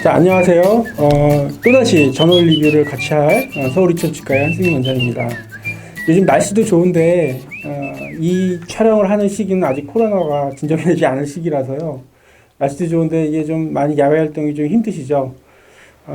자, 안녕하세요. 또다시 전월 리뷰를 같이 할 서울이천치과의 한승민 원장입니다. 요즘 날씨도 좋은데 이 촬영을 하는 시기는 아직 코로나가 진정이 되지 않을 시기라서요. 날씨도 좋은데 이게 좀 많이 야외 활동이 좀 힘드시죠?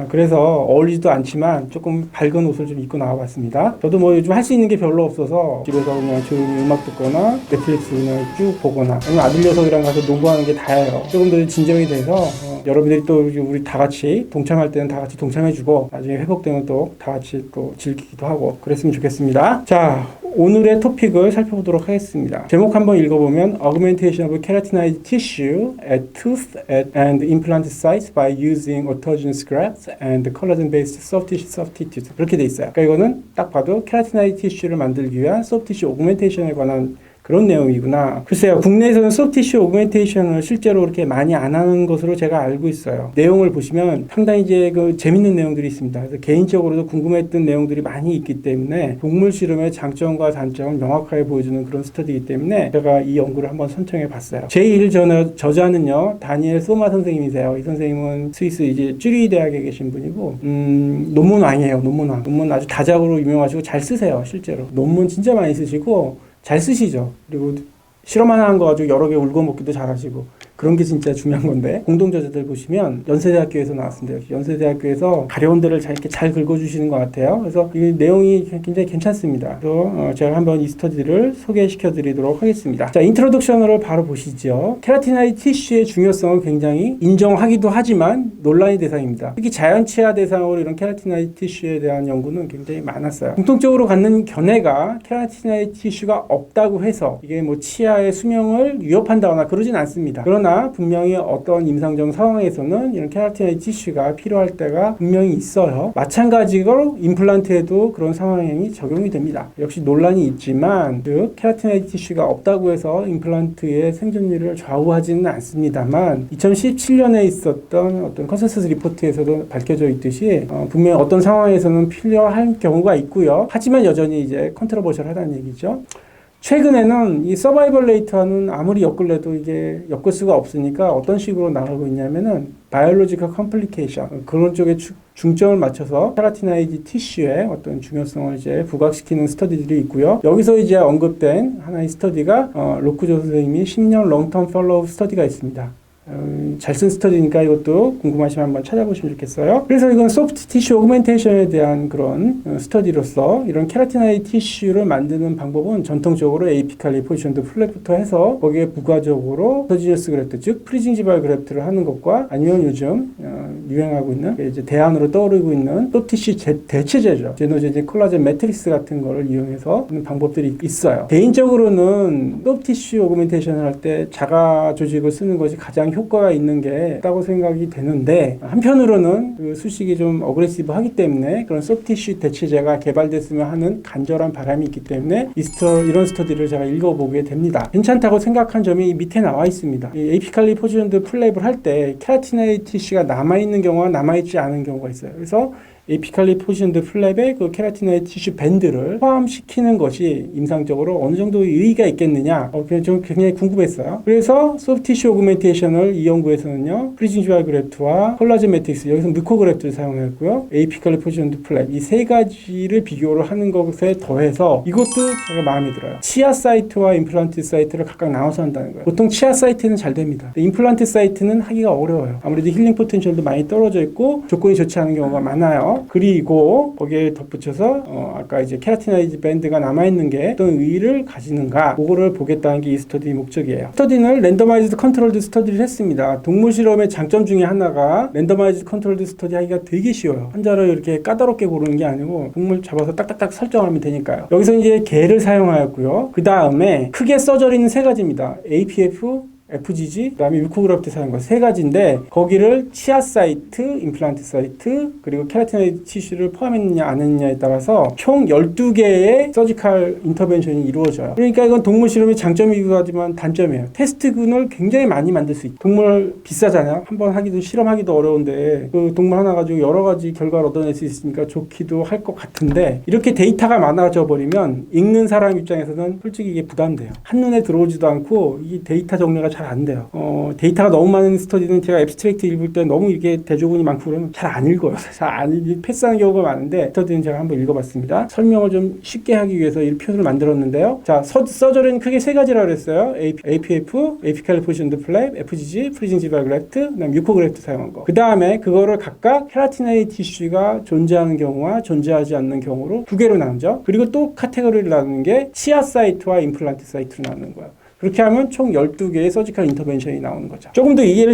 그래서 어울리지도 않지만 조금 밝은 옷을 좀 입고 나와봤습니다. 저도 뭐 요즘 할 수 있는 게 별로 없어서 집에서 그냥 조용히 음악 듣거나 넷플릭스 그냥 쭉 보거나 아니면 아들 녀석이랑 가서 농구하는 게 다예요. 조금 더 진정이 돼서 여러분들이 또 우리 다 같이 동참할 때는 다 같이 동참해주고 나중에 회복되면 또 다 같이 또 즐기기도 하고 그랬으면 좋겠습니다. 자, 오늘의 토픽을 살펴보도록 하겠습니다. 제목 한번 읽어보면 Augmentation of keratinized tissue at tooth and implant sites by using autogenous grafts and collagen-based soft tissue substitutes 그렇게 돼 있어요. 그러니까 이거는 딱 봐도 케라티나이드 티슈를 만들기 위한 소프트 티슈 오그멘테이션에 관한 그런 내용이구나. 글쎄요, 국내에서는 소프티슈 오그멘테이션을 실제로 그렇게 많이 안 하는 것으로 제가 알고 있어요. 내용을 보시면 상당히 이제 재밌는 내용들이 있습니다. 그래서 개인적으로도 궁금했던 내용들이 많이 있기 때문에 동물 실험의 장점과 단점을 명확하게 보여주는 그런 스터디이기 때문에 제가 이 연구를 한번 선정해 봤어요. 제1 저자는요, 다니엘 소마 선생님이세요. 이 선생님은 스위스 이제 쭈리 대학에 계신 분이고, 논문왕이에요. 논문왕. 논문 아주 다작으로 유명하시고 잘 쓰세요. 실제로. 논문 진짜 많이 쓰시고, 잘 쓰시죠. 그리고 실험 하나 한 거 가지고 여러 개 울고 먹기도 잘하시고 그런 게 진짜 중요한 건데 공동저자들 보시면 연세대학교에서 나왔습니다. 연세대학교에서 가려운 데를 이렇게 잘 긁어주시는 것 같아요. 그래서 이 내용이 굉장히 괜찮습니다. 그래서 제가 한번 이 스터디를 소개시켜 드리도록 하겠습니다. 자, 인트로덕션으로 바로 보시죠. 케라티나이드 티슈의 중요성은 굉장히 인정하기도 하지만 논란의 대상입니다. 특히 자연치아 대상으로 이런 케라티나이드 티슈에 대한 연구는 굉장히 많았어요. 공통적으로 갖는 견해가 케라티나이드 티슈가 없다고 해서 이게 뭐 치아의 수명을 위협한다거나 그러진 않습니다. 그러나 분명히 어떤 임상적 상황에서는 이런 케라티나이드 티슈가 필요할 때가 분명히 있어요. 마찬가지로 임플란트에도 그런 상황이 적용이 됩니다. 역시 논란이 있지만 즉 케라티나이드 티슈가 없다고 해서 임플란트의 생존율을 좌우하지는 않습니다만 2017년에 있었던 어떤 컨센서스 리포트에서도 밝혀져 있듯이 분명히 어떤 상황에서는 필요할 경우가 있고요. 하지만 여전히 이제 컨트로버셜하다는 얘기죠. 최근에는 이 서바이벌 레이트와는 아무리 엮을래도 이게 엮을 수가 없으니까 어떤 식으로 나가고 있냐면은 바이올로지컬 컴플리케이션 그런 쪽에 중점을 맞춰서 케라티나이드 티슈의 어떤 중요성을 이제 부각시키는 스터디들이 있고요. 여기서 이제 언급된 하나의 스터디가 로크조 선생님이 10년 롱텀 펠로우 스터디가 있습니다. 잘 쓴 스터디니까 이것도 궁금하시면 한번 찾아보시면 좋겠어요. 그래서 이건 소프트 티슈 오그멘테이션에 대한 그런 스터디로서 이런 케라티나이드 티슈를 만드는 방법은 전통적으로 에이피칼리 포지션드 플랫부터 해서 거기에 부가적으로 autogenous 그래프트 즉 프리징지발 그래프트를 하는 것과 아니면 요즘 유행하고 있는 이제 대안으로 떠오르고 있는 소프트 티슈 대체제죠. 제노제닉 콜라겐 매트릭스 같은 거를 이용해서 하는 방법들이 있어요. 개인적으로는 소프트 티슈 오그멘테이션을 할 때 자가 조직을 쓰는 것이 가장 효과가 있는 게 있다고 생각이 되는데 한편으로는 그 수식이 좀 어그레시브하기 때문에 그런 소프티슈 대체제가 개발됐으면 하는 간절한 바람이 있기 때문에 이런 스터디를 제가 읽어보게 됩니다. 괜찮다고 생각한 점이 밑에 나와 있습니다. 이 에이피칼리 포지션드 플랩을 할 때 케라티나이드 티슈가 남아있는 경우와 남아있지 않은 경우가 있어요. 그래서 에이피칼리 포지션드 플랩에 그 케라티나이드 티슈 밴드를 포함시키는 것이 임상적으로 어느 정도 의의가 있겠느냐 좀 굉장히 궁금했어요. 그래서 소프트 티슈 오그멘테이션을 이 연구에서는요 프리징주알 그래프트와 콜라겐 매트릭스 여기서 뮤코 그래프트를 사용했고요. 에이피칼리 포지션드 플랩 이 세 가지를 비교를 하는 것에 더해서 이것도 제가 마음에 들어요. 치아 사이트와 임플란트 사이트를 각각 나눠서 한다는 거예요. 보통 치아 사이트는 잘 됩니다. 임플란트 사이트는 하기가 어려워요. 아무래도 힐링 포텐셜도 많이 떨어져 있고 조건이 좋지 않은 경우가 많아요. 그리고 거기에 덧붙여서 아까 이제 케라티나이드 밴드가 남아있는 게 어떤 의의를 가지는가 그거를 보겠다는 게 이 스터디의 목적이에요. 스터디는 랜더마이즈드 컨트롤드 스터디를 했습니다. 동물 실험의 장점 중에 하나가 랜더마이즈드 컨트롤드 스터디 하기가 되게 쉬워요. 환자를 이렇게 까다롭게 고르는 게 아니고 동물 잡아서 딱딱딱 설정하면 되니까요. 여기서 이제 개를 사용하였고요. 그 다음에 크게 서저리는 세 가지입니다. APF, FGG, 그 다음에 뮤코그래프트 사용한 거 세 가지인데 거기를 치아 사이트, 임플란트 사이트, 그리고 케라티나이드 티슈를 포함했느냐 안 했느냐에 따라서 총 12개의 서지컬 인터벤션이 이루어져요. 그러니까 이건 동물 실험의 장점이기도 하지만 단점이에요. 테스트군을 굉장히 많이 만들 수 있다. 동물 비싸잖아요. 한번 하기도 실험하기도 어려운데 그 동물 하나 가지고 여러 가지 결과를 얻어낼 수 있으니까 좋기도 할 것 같은데 이렇게 데이터가 많아져 버리면 읽는 사람 입장에서는 솔직히 이게 부담돼요. 한눈에 들어오지도 않고 이 데이터 정리가 잘 안 돼요. 데이터가 너무 많은 스터디는 제가 앱스트랙트 읽을 때 너무 이게 대조군이 많고 그러면 잘 안 읽어요. 잘 안 읽기 패스하는 경우가 많은데 스터디는 제가 한번 읽어봤습니다. 설명을 좀 쉽게 하기 위해서 이 표를 만들었는데요. 자, 서술은 크게 세 가지라고 그랬어요. APF, Apical Positioned Flap, FGG, Freezing Gival Graft, 그다음 뮤코그래프트 사용한 거. 그 다음에 그거를 각각 케라티나이드 티슈가 존재하는 경우와 존재하지 않는 경우로 두 개로 나누죠. 그리고 또 카테고리를 나누는 게 치아 사이트와 임플란트 사이트로 나누는 거예요. 그렇게 하면 총 12개의 서지컬 인터벤션이 나오는 거죠. 조금 더 이해를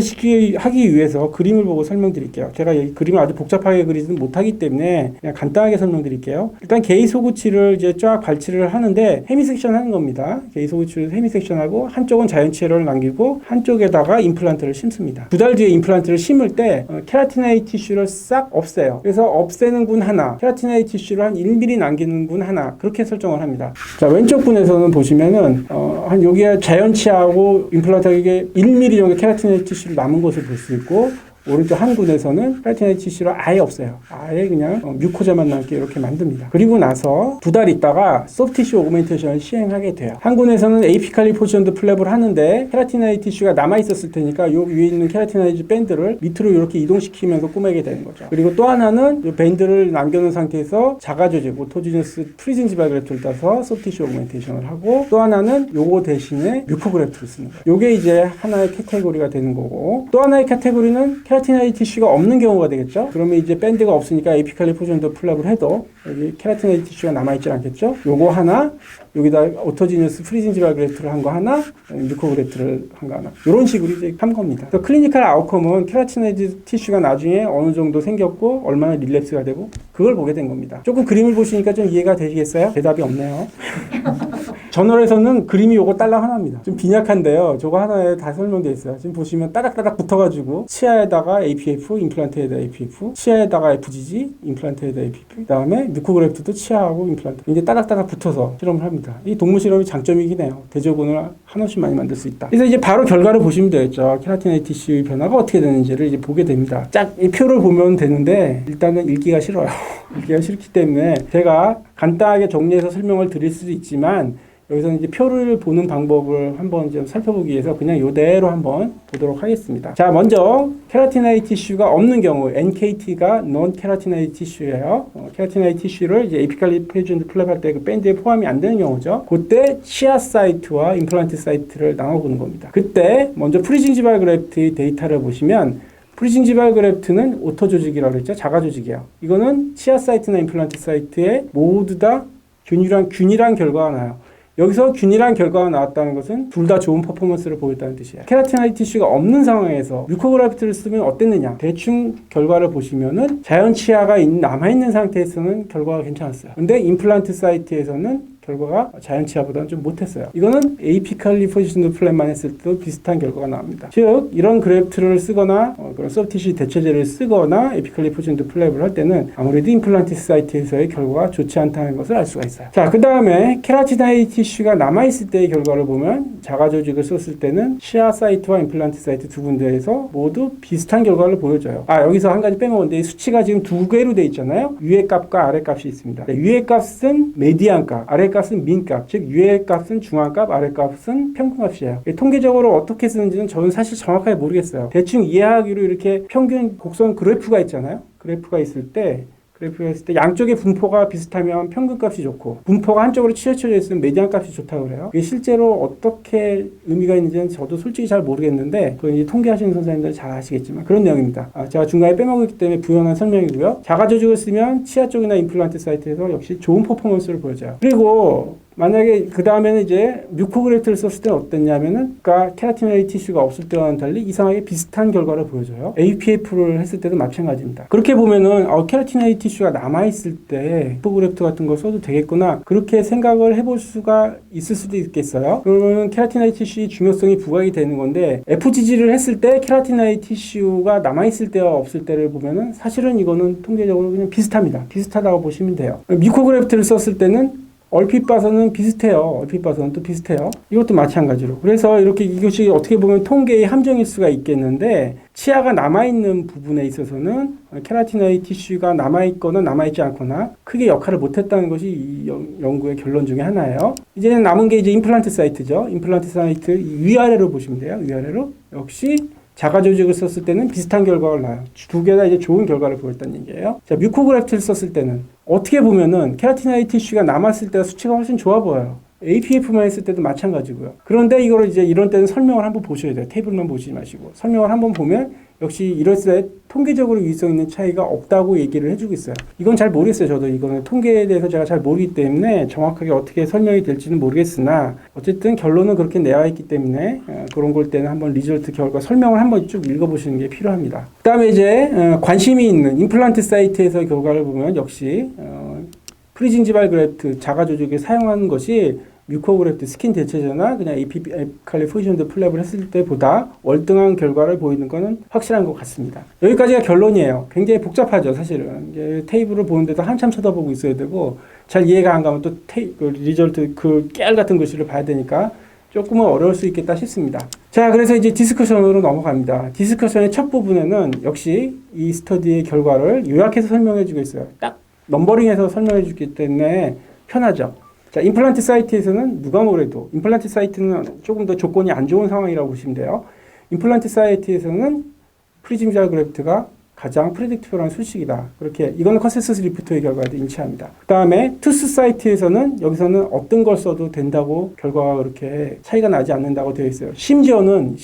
하기 위해서 그림을 보고 설명드릴게요. 제가 이 그림을 아주 복잡하게 그리지는 못하기 때문에 그냥 간단하게 설명드릴게요. 일단 게이 소구치를 이제 쫙 발치를 하는데 헤미섹션 하는 겁니다. 게이 소구치를 헤미섹션하고 한쪽은 자연치해를 남기고 한쪽에다가 임플란트를 심습니다. 2달 뒤에 임플란트를 심을 때 케라티나이드 티슈를 싹 없애요. 그래서 없애는 군 하나, 케라티나이드 티슈를 한 1mm 남기는 군 하나, 그렇게 설정을 합니다. 자, 왼쪽 분에서는 보시면은 한 여기에 자연치하고 임플란트가 이게 1mm 정도 케라티나이드 티슈를 남은 것을 볼 수 있고, 오른쪽 한 군에서는 케라티나이드 티슈를 아예 없애요. 아예 그냥 뮤코자만 남게 이렇게 만듭니다. 그리고 나서 2달 있다가 소프티슈 오그멘테이션을 시행하게 돼요. 한 군에서는 에이피칼리 포지션드 플랩을 하는데 케라티나이드 티슈가 남아있었을 테니까 요 위에 있는 케라티나이드 밴드를 밑으로 이렇게 이동시키면서 꾸매게 되는 거죠. 그리고 또 하나는 이 밴드를 남겨놓은 상태에서 자가조직, 오토지너스 프리징 지발 그래프트를 따서 소프티슈 오그멘테이션을 하고, 또 하나는 요거 대신에 뮤코그래프트를 쓰는 거예요. 요게 이제 하나의 카테고리가 되는 거고, 또 하나의 카테고리는 케라티나이드 티슈가 없는 경우가 되겠죠. 그러면 이제 밴드가 없으니까 에이피칼리 포지션드 플랩을 해도 여기 케라티나이드 티슈가 남아있지 않겠죠. 요거 하나, 여기다 오토지니어스 프리징 지발 그래프트를 한 거 하나, 뮤코그래프트를 한 거 하나, 이런 식으로 이제 한 겁니다. 그래서 클리니컬 아웃컴은 케라티나이드 티슈가 나중에 어느 정도 생겼고 얼마나 릴랩스가 되고 그걸 보게 된 겁니다. 조금 그림을 보시니까 좀 이해가 되시겠어요? 대답이 없네요. 저널에서는 그림이 요거 딸랑 하나입니다. 좀 빈약한데요. 저거 하나에 다 설명되어 있어요. 지금 보시면 따닥따닥 붙어가지고 치아에다가 APF, 임플란트에다 APF, 치아에다가 FGG, 임플란트에다 APF, 그 다음에 뮤코그래프트도 치아하고 임플란트 이제 따닥따닥 붙어서 실험을 합니다. 이 동물 실험이 장점이긴 해요. 대조군을 한없이 많이 만들 수 있다. 그래서 이제 바로 결과를 보시면 되겠죠. 케라티나이드 티슈 변화가 어떻게 되는지를 이제 보게 됩니다. 쫙 이 표를 보면 되는데 일단은 읽기가 싫어요. 읽기가 싫기 때문에 제가 간단하게 정리해서 설명을 드릴 수도 있지만, 여기서는 이제 표를 보는 방법을 한번 좀 살펴보기 위해서 그냥 이대로 한번 보도록 하겠습니다. 자, 먼저 케라티나이드 티슈가 없는 경우, NKT가 non 케라티나이드 티슈예요. 케라티나이드 티슈를 이제 에피칼리 포지션드 플랩 할 때 그 밴드에 포함이 안 되는 경우죠. 그때 치아 사이트와 임플란트 사이트를 나눠보는 겁니다. 그때 먼저 프리징 지발 그래프트의 데이터를 보시면, 프리징 지발 그래프트는 오토 조직이라고 했죠. 자가 조직이에요. 이거는 치아 사이트나 임플란트 사이트에 모두 다 균일한 결과가 나요. 여기서 균일한 결과가 나왔다는 것은 둘 다 좋은 퍼포먼스를 보였다는 뜻이에요. 케라티나이드 티슈가 없는 상황에서 뮤코그래프트를 쓰면 어땠느냐? 대충 결과를 보시면은 자연 치아가 남아있는 상태에서는 결과가 괜찮았어요. 근데 임플란트 사이트에서는 결과가 자연 치아보다는 좀 못했어요. 이거는 에이피칼리 포지션드 플랩만 했을 때도 비슷한 결과가 나옵니다. 즉 이런 그래프트를 쓰거나 그런 소프티슈 대체제를 쓰거나 에이피칼리 포지션드 플랩을 할 때는 아무래도 임플란트 사이트에서의 결과가 좋지 않다는 것을 알 수가 있어요. 자, 그 다음에 케라티나이드 티슈가 남아있을 때의 결과를 보면, 자가 조직을 썼을 때는 치아 사이트와 임플란트 사이트 두 군데에서 모두 비슷한 결과를 보여줘요. 여기서 한 가지 빼먹었는데 이 수치가 지금 두 개로 돼 있잖아요. 위의 값과 아래 값이 있습니다. 위의 값은 메디안 값, 아래 값은 민값, 즉 위의 값은 중앙값, 아래 값은 평균값이에요. 통계적으로 어떻게 쓰는지는 저는 사실 정확하게 모르겠어요. 대충 이해하기로 이렇게 평균 곡선 그래프가 있잖아요. 그래프가 있을 때 양쪽의 분포가 비슷하면 평균값이 좋고, 분포가 한쪽으로 치우쳐져 있으면 메디안 값이 좋다고 그래요. 이게 실제로 어떻게 의미가 있는지는 저도 솔직히 잘 모르겠는데, 그건 이제 통계하시는 선생님들 잘 아시겠지만 그런 내용입니다. 제가 중간에 빼먹었기 때문에 부연한 설명이고요. 자가 조직을 쓰면 치아 쪽이나 임플란트 사이트에서 역시 좋은 퍼포먼스를 보여줘요. 그리고 만약에 그 다음에는 이제 뮤코그래프트를 썼을 때는 어땠냐면은, 그러니까 케라티나이드 티슈가 없을 때와는 달리 이상하게 비슷한 결과를 보여줘요. APF를 했을 때도 마찬가지입니다. 그렇게 보면은 케라티나이드 티슈가 남아있을 때 뮤코그래프트 같은 걸 써도 되겠구나, 그렇게 생각을 해볼 수가 있을 수도 있겠어요. 그러면 케라티나이드 티슈의 중요성이 부각이 되는 건데, FGG를 했을 때 케라티나이드 티슈가 남아있을 때와 없을 때를 보면은 사실은 이거는 통계적으로 그냥 비슷합니다. 비슷하다고 보시면 돼요. 뮤코그래프트를 썼을 때는 얼핏 봐서는 비슷해요. 얼핏 봐서는 또 비슷해요. 이것도 마찬가지로. 그래서 이렇게 이것이 어떻게 보면 통계의 함정일 수가 있겠는데 치아가 남아있는 부분에 있어서는 케라티나이드 티슈가 남아있거나 남아있지 않거나 크게 역할을 못했다는 것이 이 연구의 결론 중에 하나예요. 이제는 남은 게 이제 임플란트 사이트죠. 임플란트 사이트 위아래로 보시면 돼요. 위아래로. 역시 자가 조직을 썼을 때는 비슷한 결과를 나요. 두 개 다 이제 좋은 결과를 보였다는 얘기예요. 자, 뮤코그래프트를 썼을 때는 어떻게 보면은 케라티나이드 티슈가 남았을 때가 수치가 훨씬 좋아 보여요. APF만 했을 때도 마찬가지고요. 그런데 이거를 이제 이런 때는 설명을 한번 보셔야 돼요. 테이블만 보시지 마시고. 설명을 한번 보면 역시 이럴 때 통계적으로 유의성 있는 차이가 없다고 얘기를 해주고 있어요. 이건 잘 모르겠어요. 저도 이거는 통계에 대해서 제가 잘 모르기 때문에 정확하게 어떻게 설명이 될지는 모르겠으나 어쨌든 결론은 그렇게 내와 있기 때문에 그런 걸 때는 한번 리절트 결과 설명을 한번 쭉 읽어보시는 게 필요합니다. 그 다음에 이제 관심이 있는 임플란트 사이트에서 결과를 보면 역시 프리징지발 그래프트 자가 조직에 사용하는 것이 뮤코그래프트 스킨 대체제나 그냥 에피칼리 포지션드 플랩을 했을 때보다 월등한 결과를 보이는 것은 확실한 것 같습니다. 여기까지가 결론이에요. 굉장히 복잡하죠, 사실은. 이제 테이블을 보는데도 한참 쳐다보고 있어야 되고 잘 이해가 안 가면 또 리절트 그 깨알 같은 글씨를 봐야 되니까 조금은 어려울 수 있겠다 싶습니다. 자, 그래서 이제 디스커션으로 넘어갑니다. 디스커션의 첫 부분에는 역시 이 스터디의 결과를 요약해서 설명해 주고 있어요. 딱 넘버링해서 설명해 주기 때문에 편하죠. 자, 임플란트 사이트에서는 누가 뭐래도 임플란트 사이트는 조금 더 조건이 안 좋은 상황이라고 보시면 돼요. 임플란트 사이트에서는 프리징지발 그래프트가 가장 프레딕티브한 수식이다. 그렇게 이거는 컨센서스 리포트의 결과도 인치합니다. 그 다음에 투스 사이트에서는 여기서는 어떤 걸 써도 된다고 결과가 그렇게 차이가 나지 않는다고 되어 있어요. 심지어는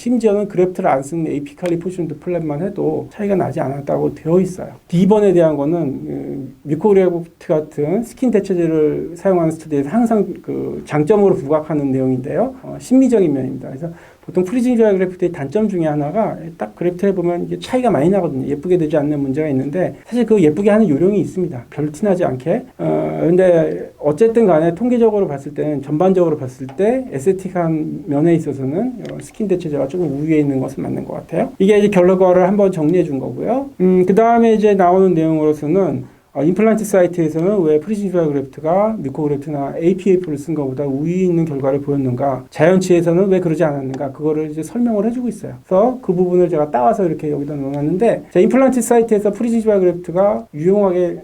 그래프트를 안 쓰는 에피칼리 포지션드 플랫만 해도 차이가 나지 않았다고 되어 있어요. D번에 대한 거는 뮤코그래프트 같은 스킨 대체제를 사용하는 스터디에서 항상 그 장점으로 부각하는 내용인데요. 심미적인 면입니다. 그래서 보통 프리징지발 그래프트의 단점 중에 하나가 딱 그래프트를 보면 이게 차이가 많이 나거든요. 예쁘게 되지 않는 문제가 있는데 사실 그 예쁘게 하는 요령이 있습니다. 별로 티나지 않게. 근데 어쨌든 간에 통계적으로 봤을 때는 전반적으로 봤을 때 에스테틱한 면에 있어서는 스킨 대체제가 조금 우위에 있는 것은 맞는 것 같아요. 이게 이제 결과를 한번 정리해 준 거고요. 그 다음에 이제 나오는 내용으로서는 임플란트 사이트에서는 왜 프리징지발 그래프트가 뮤코그래프트나 APF를 쓴 것보다 우위 있는 결과를 보였는가, 자연치에서는 왜 그러지 않았는가, 그거를 이제 설명을 해주고 있어요. 그래서 그 부분을 제가 따와서 이렇게 여기다 넣어놨는데, 자, 임플란트 사이트에서 프리징지발 그래프트가 유용하게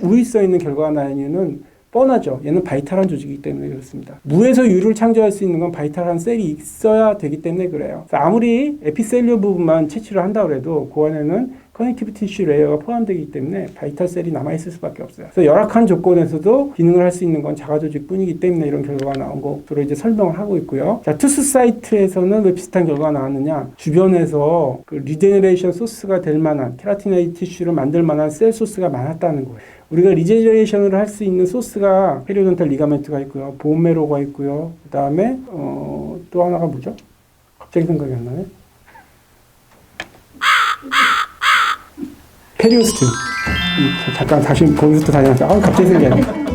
우위성 있는 결과가 나는 이유는 뻔하죠. 얘는 바이탈한 조직이기 때문에 그렇습니다. 무에서 유를 창조할 수 있는 건 바이탈한 셀이 있어야 되기 때문에 그래요. 아무리 에피셀리오 부분만 채취를 한다고 해도 그 안에는 커넥티브 티슈 레이어가 포함되기 때문에 바이탈 셀이 남아있을 수밖에 없어요. 그래서 열악한 조건에서도 기능을 할 수 있는 건 자가조직 뿐이기 때문에 이런 결과가 나온 것으로 이제 설명을 하고 있고요. 자, 투스 사이트에서는 왜 비슷한 결과가 나왔느냐? 주변에서 그 리제너레이션 소스가 될 만한 케라티나이드 티슈를 만들 만한 셀 소스가 많았다는 거예요. 우리가 리제너레이션을 할 수 있는 소스가 페리오돈탈 리가멘트가 있고요. 보온메로가 있고요. 그 다음에 또 하나가 뭐죠? 갑자기 생각이 안 나네. 페리오스트. 잠깐 다시 거기서부터 다시 하자. 갑자기 생각이 안 나.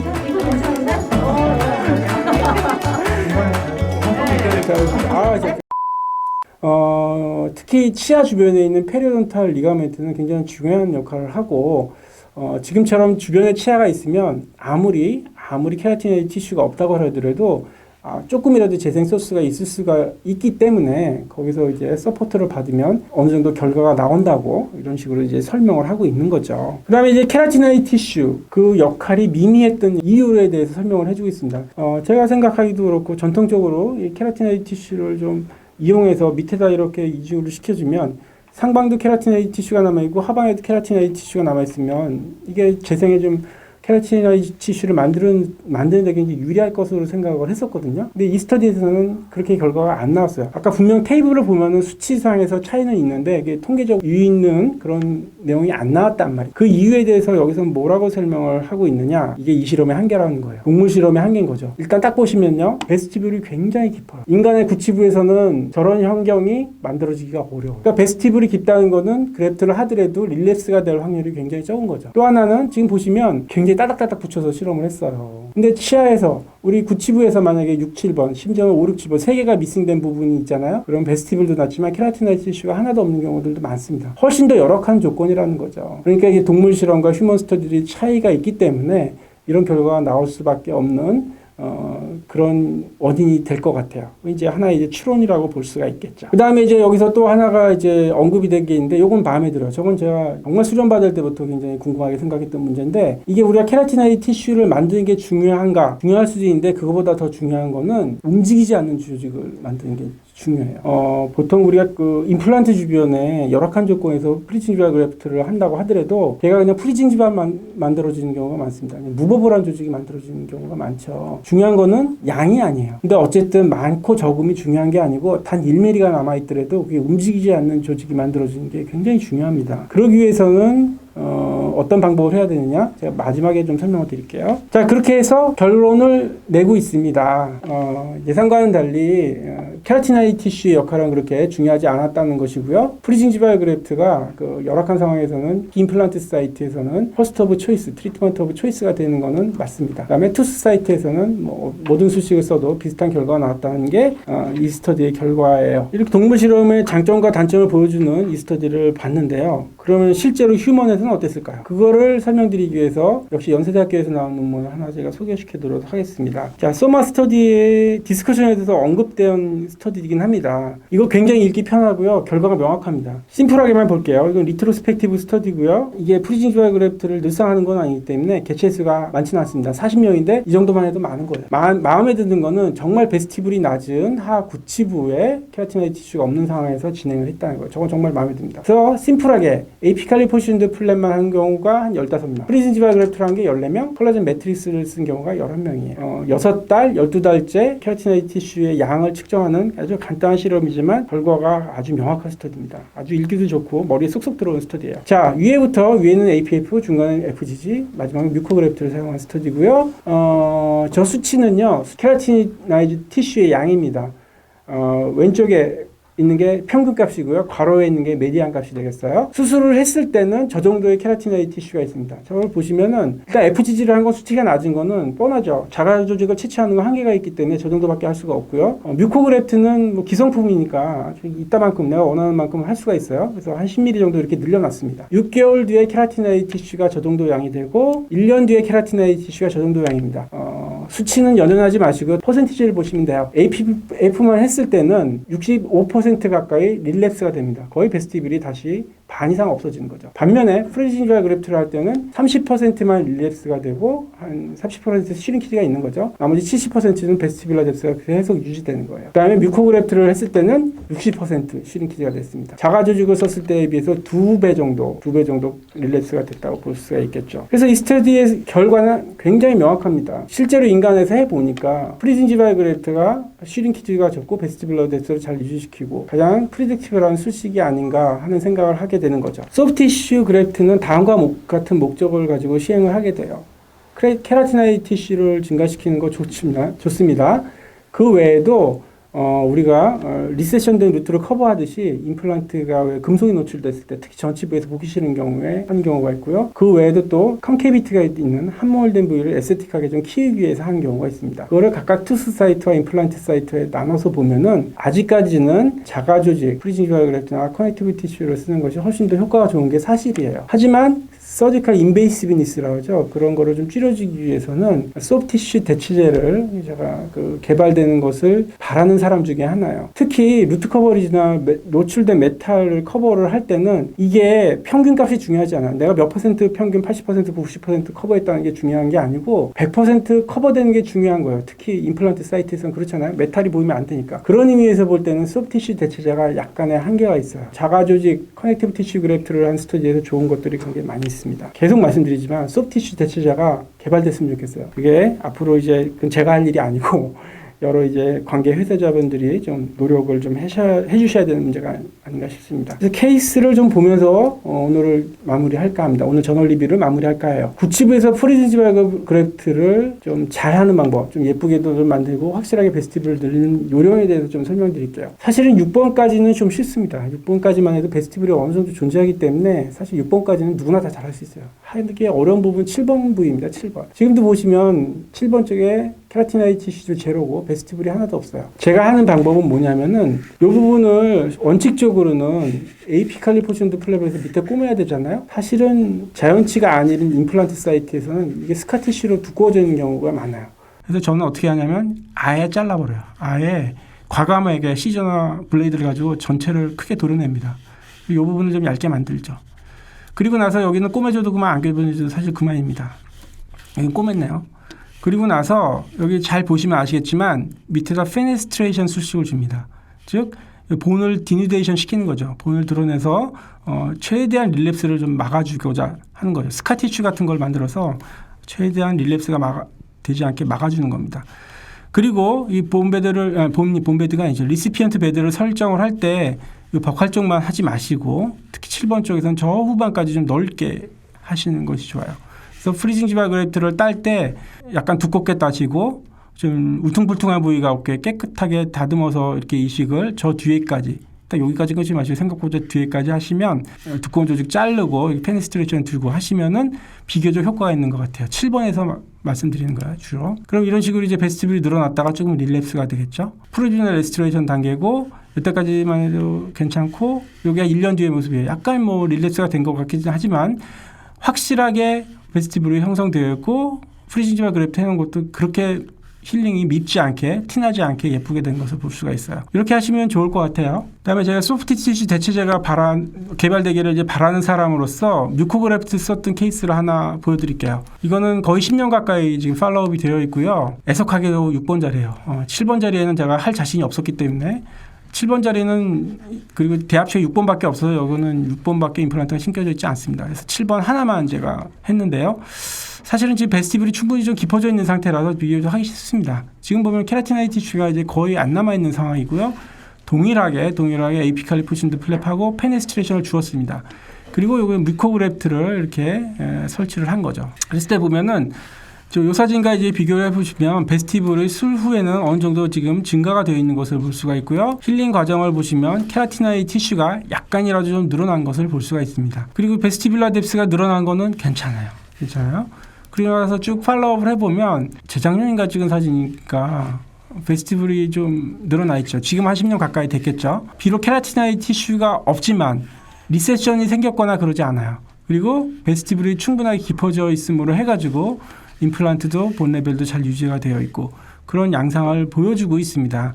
특히 치아 주변에 있는 페리오돈탈 리가멘트는 굉장히 중요한 역할을 하고 지금처럼 주변에 치아가 있으면 아무리 케라티나이드 티슈가 없다고 하더라도 조금이라도 재생 소스가 있을 수가 있기 때문에 거기서 이제 서포트를 받으면 어느 정도 결과가 나온다고 이런 식으로 이제 설명을 하고 있는 거죠. 그 다음에 이제 케라티나이드 티슈 그 역할이 미미했던 이유에 대해서 설명을 해주고 있습니다. 제가 생각하기도 그렇고 전통적으로 이 케라티나이드 티슈를 좀 이용해서 밑에다 이렇게 이중을 시켜주면 상방도 케라티나이드 티슈가 남아있고 하방에도 케라티나이드 티슈가 남아있으면 이게 재생에 좀 케라티나이드 티슈를 만드는 데 굉장히 유리할 것으로 생각을 했었거든요. 근데 이 스터디에서는 그렇게 결과가 안 나왔어요. 아까 분명 테이블을 보면은 수치상에서 차이는 있는데 이게 통계적 유의 있는 그런 내용이 안 나왔단 말이에요. 그 이유에 대해서 여기서 뭐라고 설명을 하고 있느냐? 이게 이 실험의 한계라는 거예요. 동물 실험의 한계인 거죠. 일단 딱 보시면요. 베스티뷴이 굉장히 깊어요. 인간의 구치부에서는 저런 환경이 만들어지기가 어려워요. 그러니까 베스티뷴이 깊다는 거는 그래프트를 하더라도 릴랩스가 될 확률이 굉장히 적은 거죠. 또 하나는 지금 보시면 굉장히 따닥따닥 붙여서 실험을 했어요. 근데 치아에서 우리 구치부에서 만약에 6, 7번, 심지어는 5, 6, 7번 3개가 미싱된 부분이 있잖아요. 그럼 베스티뷴도 낮지만 케라티나이드 티슈가 하나도 없는 경우들도 많습니다. 훨씬 더 열악한 조건이라는 거죠. 그러니까 이게 동물 실험과 휴먼 스터디들이 차이가 있기 때문에 이런 결과가 나올 수밖에 없는 그런 원인이 될 것 같아요. 이제 하나의 이제 추론이라고 볼 수가 있겠죠. 그 다음에 이제 여기서 또 하나가 이제 언급이 된 게 있는데, 요건 마음에 들어요. 저건 제가 정말 수련 받을 때부터 굉장히 궁금하게 생각했던 문제인데, 이게 우리가 케라티나이드 티슈를 만드는 게 중요한가? 중요할 수도 있는데, 그거보다 더 중요한 거는 움직이지 않는 조직을 만드는 게 중요해요. 보통 우리가 그 임플란트 주변에 열악한 조건에서 프리징지발 그래프트를 한다고 하더라도 걔가 그냥 프리징지발만 만들어지는 경우가 많습니다. 무버블한 조직이 만들어지는 경우가 많죠. 중요한 거는 양이 아니에요. 근데 어쨌든 많고 적음이 중요한 게 아니고 단 1mm가 남아있더라도 그게 움직이지 않는 조직이 만들어지는 게 굉장히 중요합니다. 그러기 위해서는 어떤 방법을 해야 되느냐? 제가 마지막에 좀 설명을 드릴게요. 자, 그렇게 해서 결론을 내고 있습니다. 예상과는 달리 케라티나이드 티슈의 역할은 그렇게 중요하지 않았다는 것이고요. 프리징지발 그래프트가 그 열악한 상황에서는 임플란트 사이트에서는 퍼스트 오브 초이스, 트리트먼트 오브 초이스가 되는 것은 맞습니다. 그 다음에 투스 사이트에서는 뭐 모든 수식을 써도 비슷한 결과가 나왔다는 게 이 스터디의 결과예요. 이렇게 동물 실험의 장점과 단점을 보여주는 이 스터디를 봤는데요. 그러면 실제로 휴먼에서는 어땠을까요? 그거를 설명드리기 위해서 역시 연세대학교에서 나온 논문을 하나 제가 소개시켜드리도록 하겠습니다. 자, 소마 스터디의 디스커션에 대해서 언급된 스터디이긴 합니다. 이거 굉장히 읽기 편하고요. 결과가 명확합니다. 심플하게만 볼게요. 이건 리트로스펙티브 스터디고요. 이게 프리징지발 그래프트를 늘상 하는 건 아니기 때문에 개체 수가 많지는 않습니다. 40명인데 이 정도만 해도 많은 거예요. 마음에 드는 거는 정말 베스티블이 낮은 하 구치부에 케라티나이드 티슈가 없는 상황에서 진행을 했다는 거예요. 저건 정말 마음에 듭니다. 그래서 심플하게 에이피칼리 포션드 플랫만 한 경우가 한 15명, 프리징지발 그래프트를 한 게 14명, 콜라겐 매트릭스를 쓴 경우가 11명이에요. 6달, 12달째 케라티나이드 티슈의 양을 측정하는 아주 간단한 실험이지만 결과가 아주 명확한 스터디입니다. 아주 읽기도 좋고 머리에 쏙쏙 들어오는 스터디예요. 자, 위에는 APF, 중간은 FGG, 마지막은 뮤코그래프트를 사용한 스터디고요. 저 수치는요, 케라티나이드 티슈의 양입니다. 왼쪽에 있는 게 평균 값이고요. 괄호에 있는 게 메디안 값이 되겠어요. 수술을 했을 때는 저 정도의 케라티나이드 티슈가 있습니다. 저걸 보시면은 일단 FGG를 한 건 수치가 낮은 거는 뻔하죠. 자가 조직을 채취하는 건 한계가 있기 때문에 저 정도밖에 할 수가 없고요. 뮤코그래프트는 뭐 기성품이니까 이따만큼 내가 원하는 만큼 할 수가 있어요. 그래서 한 10mm 정도 이렇게 늘려놨습니다. 6개월 뒤에 케라티나이드 티슈가 저 정도 양이 되고 1년 뒤에 케라티나이드 티슈가 저 정도 양입니다. 수치는 연연하지 마시고 퍼센티지를 보시면 돼요. APF만 했을 때는 65% 가까이 릴랩스가 됩니다. 거의 베스티블이 다시 반 이상 없어지는 거죠. 반면에 프리징지발 그래프트를 할 때는 30%만 릴랩스가 되고 한 30% 슈링키지가 있는 거죠. 나머지 70%는 베스티블러 뎁스가 계속 유지되는 거예요. 그 다음에 뮤코그래프트를 했을 때는 60% 슈링키지가 됐습니다. 자가 조직을 썼을 때에 비해서 2배 정도 릴랩스가 됐다고 볼 수가 있겠죠. 그래서 이 스터디의 결과는 굉장히 명확합니다. 실제로 인간에서 해보니까 프리징지발 그래프트가 슈링키지가 적고 베스티블러 뎁스를 잘 유지시키고 가장 프리딕티블한 수식이 아닌가 하는 생각을 하게 되는 거죠. 소프티슈 그래프트는 다음과 같은 목적을 가지고 시행을 하게 돼요. 케라티나이드 티슈를 증가시키는 거 좋습니다. 그 외에도 우리가 리세션된 루트를 커버하듯이 임플란트가 왜 금속이 노출됐을 때 특히 전치부에서 보기 싫은 경우에 하는 경우가 있고요. 그 외에도 또 컨케비티가 있는 함몰된 부위를 에스테틱하게 좀 키우기 위해서 하는 경우가 있습니다. 그거를 각각 투스 사이트와 임플란트 사이트에 나눠서 보면은 아직까지는 자가 조직, 프리징지발 그래프트나 커넥티브 티슈를 쓰는 것이 훨씬 더 효과가 좋은 게 사실이에요. 하지만 서지컬 인베이시브니스라고 하죠. 그런 거를 좀 줄여주기 위해서는 소프티슈 대체제를 제가 개발되는 것을 바라는 사람 중에 하나예요. 특히 루트 커버리지나 노출된 메탈을 커버를 할 때는 이게 평균 값이 중요하지 않아요. 내가 몇 퍼센트 평균 80% 90% 커버했다는 게 중요한 게 아니고 100% 커버되는 게 중요한 거예요. 특히 임플란트 사이트에서는 그렇잖아요. 메탈이 보이면 안 되니까. 그런 의미에서 볼 때는 소프티슈 대체제가 약간의 한계가 있어요. 자가 조직 커넥티브 티슈 그래프트를 한 스터디에서 좋은 것들이 굉장히 많이 있습니다. 계속 말씀드리지만 소프티슈 대체제가 개발됐으면 좋겠어요. 그게 앞으로 이제 제가 할 일이 아니고 여러 이제 관계 회사자분들이 좀 노력을 좀 해주셔야 되는 문제가 아닌가 싶습니다. 그래서 케이스를 좀 보면서 오늘을 마무리할까 합니다. 오늘 저널 리뷰를 마무리할까 해요. 구치부에서 프리징지발 그래프트를 좀 잘하는 방법, 좀 예쁘게도 좀 만들고 확실하게 베스티블을 늘리는 요령에 대해서 좀 설명드릴게요. 사실은 6번까지는 좀 쉽습니다. 6번까지만 해도 베스티블이 어느 정도 존재하기 때문에 사실 6번까지는 누구나 다 잘할 수 있어요. 하게 어려운 부분 7번 부위입니다. 7번. 지금도 보시면 7번 쪽에 케라티나이드 티슈도 제로고 베스티블이 하나도 없어요. 제가 하는 방법은 뭐냐면은 이 부분을 원칙적으로는 에이피칼리 포션드 플랩에서 밑에 꼬매야 되잖아요. 사실은 자연치가 아닌 임플란트 사이트에서는 이게 스카티슈로 두꺼워져 있는 경우가 많아요. 그래서 저는 어떻게 하냐면 아예 잘라버려요. 아예 과감하게 시저나 블레이드를 가지고 전체를 크게 도려냅니다. 이 부분을 좀 얇게 만들죠. 그리고 나서 여기는 꼬매줘도 그만, 안 꼬매줘도 사실 그만입니다. 여기 꼬맸네요. 그리고 나서 여기 잘 보시면 아시겠지만 밑에다 페네스트레이션 수식을 줍니다. 즉 본을 디뉴데이션 시키는 거죠. 본을 드러내서 최대한 릴랩스를 좀 막아주고자 하는 거죠. 스카티슈 같은 걸 만들어서 최대한 릴랩스가 되지 않게 막아주는 겁니다. 그리고 이 본베드가 이제 리시피언트 베드를 설정을 할 때 벽할 쪽만 하지 마시고 특히 7번 쪽에서는 저 후반까지 좀 넓게 하시는 것이 좋아요. 그래서 프리징 지발 그래프트를 딸 때 약간 두껍게 따시고 좀 울퉁불퉁한 부위가 없게 깨끗하게 다듬어서 이렇게 이식을 저 뒤에까지 딱 여기까지 끊지 마시고 생각보다 뒤에까지 하시면 두꺼운 조직 자르고 페니스트레이션 들고 하시면은 비교적 효과가 있는 것 같아요. 7번에서 말씀드리는 거예요, 주로. 그럼 이런 식으로 이제 베스티뷴이 늘어났다가 조금 릴랩스가 되겠죠. 프로비저널 레스토레이션 단계고 이때까지만 해도 괜찮고 여기가 1년 뒤의 모습이에요. 약간 뭐 릴랩스가 된 것 같긴 하지만 확실하게 베스티뷴이 형성되어 있고 프리징 지발 그래프트 해놓은 것도 그렇게 힐링이 밉지 않게 티나지 않게 예쁘게 된 것을 볼 수가 있어요. 이렇게 하시면 좋을 것 같아요. 그다음에 제가 소프트 티슈 대체제가 개발되기를 이제 바라는 사람으로서 뮤코그래프트 썼던 케이스를 하나 보여드릴게요. 이거는 거의 10년 가까이 지금 팔로우업이 되어 있고요. 애석하게도 6번 자리예요. 7번 자리에는 제가 할 자신이 없었기 때문에 7번 자리는 그리고 대합체 6번밖에 없어서 여기는 6번밖에 임플란트가 신겨져 있지 않습니다. 그래서 7번 하나만 제가 했는데요. 사실은 지금 베스티뷴이 충분히 좀 깊어져 있는 상태라서 비교적 하기 쉽습니다. 지금 보면 케라티나이트 티슈가 이제 거의 안 남아 있는 상황이고요. 동일하게 에이피칼리 푸신드 플랩하고 페네스트레이션을 주었습니다. 그리고 여기 뮤코그래프트를 이렇게 설치를 한 거죠. 그랬을 때 보면은 이 사진과 이제 비교해 보시면 베스티뷴의 술 후에는 어느 정도 지금 증가가 되어 있는 것을 볼 수가 있고요. 힐링 과정을 보시면 케라티나이트 티슈가 약간이라도 좀 늘어난 것을 볼 수가 있습니다. 그리고 베스티뷴라 뎁스가 늘어난 거는 괜찮아요. 그리고 나서 쭉 팔로우업을 해보면 재작년인가 찍은 사진이니까 베스티뷴이 좀 늘어나 있죠. 지금 한 10년 가까이 됐겠죠. 비록 케라티나이트 티슈가 없지만 리세션이 생겼거나 그러지 않아요. 그리고 베스티뷴이 충분하게 깊어져 있음으로 해가지고 임플란트도 본 레벨도 잘 유지가 되어 있고 그런 양상을 보여주고 있습니다.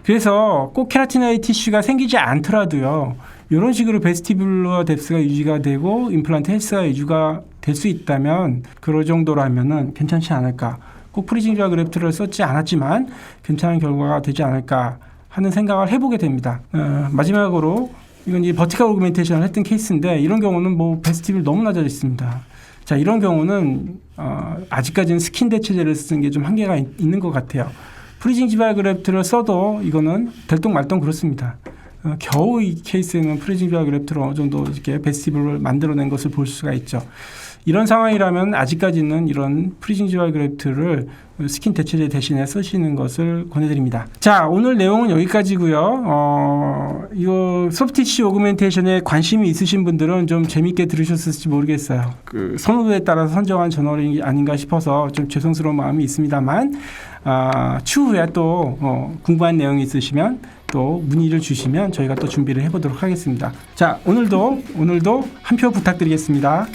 그래서 꼭 케라티나이트 티슈가 생기지 않더라도요. 이런 식으로 베스티뷴러 뎁스가 유지가 되고 임플란트 헬스가 유지가 될 수 있다면 그럴 정도라면은 괜찮지 않을까. 꼭 프리징 지발 그래프트를 썼지 않았지만 괜찮은 결과가 되지 않을까 하는 생각을 해보게 됩니다. 마지막으로 이건 이제 버티컬 오그멘테이션을 했던 케이스인데 이런 경우는 뭐 베스티뷴 너무 낮아 있습니다. 자, 이런 경우는 아직까지는 스킨 대체제를 쓰는 게 좀 한계가 있는 것 같아요. 프리징 지발 그래프트를 써도 이거는 될똥말똥 그렇습니다. 겨우 이 케이스에는 프리징 지발 그래프트로 어느 정도 이렇게 베스티뷴을 만들어낸 것을 볼 수가 있죠. 이런 상황이라면 아직까지는 이런 프리징 지발 그래프트를 스킨 대체제 대신에 쓰시는 것을 권해드립니다. 자, 오늘 내용은 여기까지고요. 이거 소프티슈 오그멘테이션에 관심이 있으신 분들은 좀 재밌게 들으셨을지 모르겠어요. 그 선호도에 따라서 선정한 저널이 아닌가 싶어서 좀 죄송스러운 마음이 있습니다만 추후에 또 궁금한 내용이 있으시면 또 문의를 주시면 저희가 또 준비를 해보도록 하겠습니다. 자, 오늘도 한 표 부탁드리겠습니다.